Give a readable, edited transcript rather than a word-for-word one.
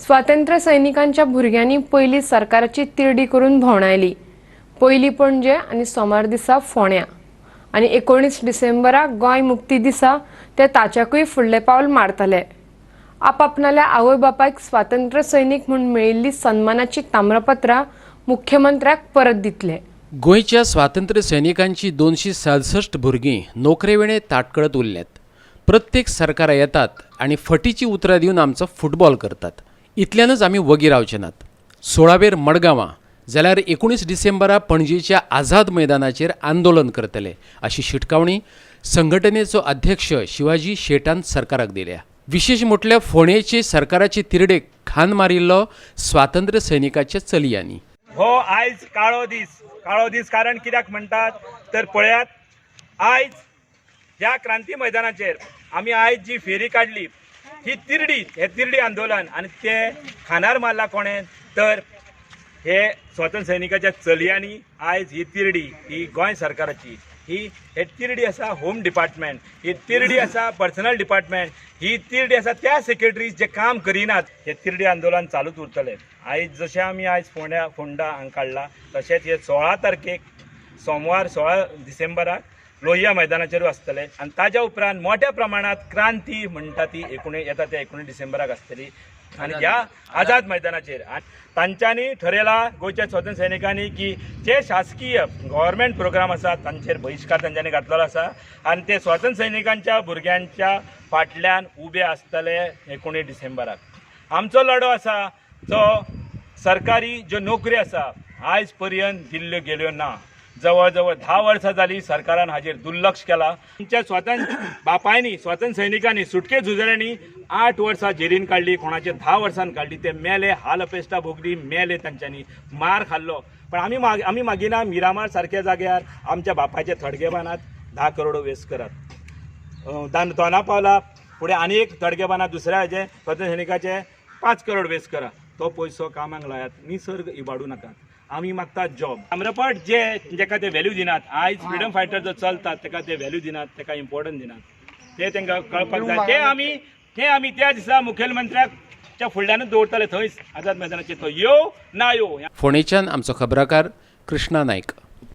स्वातंत्र्य सैनिकांच्या भुरग्यांनी पहिली सरकाराची तिरडी करून भोंवडायली। पहिली पणजे आणि सोमार दिसा फोंड्या आणि 19 डिसेंबराक गोंय मुक्ती दिसा ते ताच्याकूय फुडले पावल मारतले। आपापणाल्या आवय बापायक स्वातंत्र्य सैनिक म्हणून मेळिल्ली सन्मानाची ताम्रपत्रां मुख्यमंत्र्याक परत दितले। गोंयच्या स्वातंत्र्य सैनिकांची 267 भुरगीं नोकरेवेळे ताटकळत उरल्यात। प्रत्येक सरकारा येतात आणि फटीची उतरां दिवन आमचो फुटबॉल करतात। इतल्यानच आमी वगी रावचे नात। 16 मडगांवां जाल्यार 19 डिसेंबरा पणजेच्या आझाद मैदानाचेर आंदोलन करतले अशी शिटकावणी संघटनेचो अध्यक्ष शिवाजी शेटान सरकाराक दिल्या। विशेष म्हटल्यार फोंडेचे सरकाराचे तिरडेक खान मारिल्लो स्वातंत्र्य सैनिकाच्या चलयांनी। हो आयज काळो दीस कारण कित्याक म्हणटात तर पळयात, आयज ह्या क्रांती मैदानाचेर आमी आयज जी फेरी काढली ही तिरडी आंदोलन आणि ते खानार मारला कोणे तर हे स्वातंत्र्य सैनिकाच्या चलयांनी। आयज ही तिरडी ही गोंय सरकाराची हे तिरडी आसा होम डिपार्टमेंट, ही तिरडी आसा पर्सनल डिपार्टमेंट, ही तिरडी आसा त्या सेक्रेटरीज जे काम करिनात। हे तिरडी आंदोलन चालूच उरतले। आयज जशें आमी आयज फोंडा हांगा काडला तशेंच हे 16 तारखेक सोमवार 16 डिसेंबराक लोहिया मैदानाचेर आसतले आणि ताज्या उपरांत मोठ्या प्रमाणात क्रांती म्हणटा ती 19 डिसेंबराक आसतली आणि ह्या आझाद मैदानाचेर तांच्यांनी ठरयला गोंयच्या स्वातंत्र्य सैनिकांनी की जे शासकीय गव्हर्मेंट प्रोग्राम आसा तांचेर बहिष्कार तांच्यांनी घातलेलो आसा आणि ते स्वातंत्र्य सैनिकांच्या भुरग्यांच्या फाटल्यान उबे आसतले 19 डिसेंबराक। आमचो लढो आसा जो सरकारी ज्यो नोकरी आसा आयज पर्यंत दिल्ल्यो गेल्यो ना। जवळ 10 वर्सां जाली सरकारान हाजेर दुर्लक्ष केला। आमच्या स्वातंत्र्य सैनिकांनी सुटके झुजाऱ्यांनी 8 वर्सां जेलीन काढली, कोणाचे 10 वर्सान काढली। ते मेले, हाल अपेष्टा भोगली, मेले, तांच्यांनी मार खाल्लो। पण आमी मागिना मिरामार सारख्या जाग्यार आमच्या बापाचे थडगे बांदात 10 करोड वेस्ट करात। दोना पावला फुडें आनी एक थडगे बांदात दुसऱ्या हाजे स्वातंत्र्य सैनिकाचे 5 करोड वेस्ट करा। तो पयसो कामाक लायात, निसर्ग इबाडू नाकात। आमी मागतात जॉब। ताम्रपट जेका ते व्हॅल्यू दिनात, आयज फ्रीडम फायटर जो चलतात तेका ते व्हॅल्यू दिनात, तेका इम्पॉर्टन्स दिनात, ते तांकां कळपाक जाय। ते आमी त्या दिसा मुखेलमंत्र्याच्या फुडल्यानूच दवरतले थंयच आझाद मैदानाचेर। तो यो ना यो। फोंडेच्यान आमचो खबराकार कृष्णा नायक।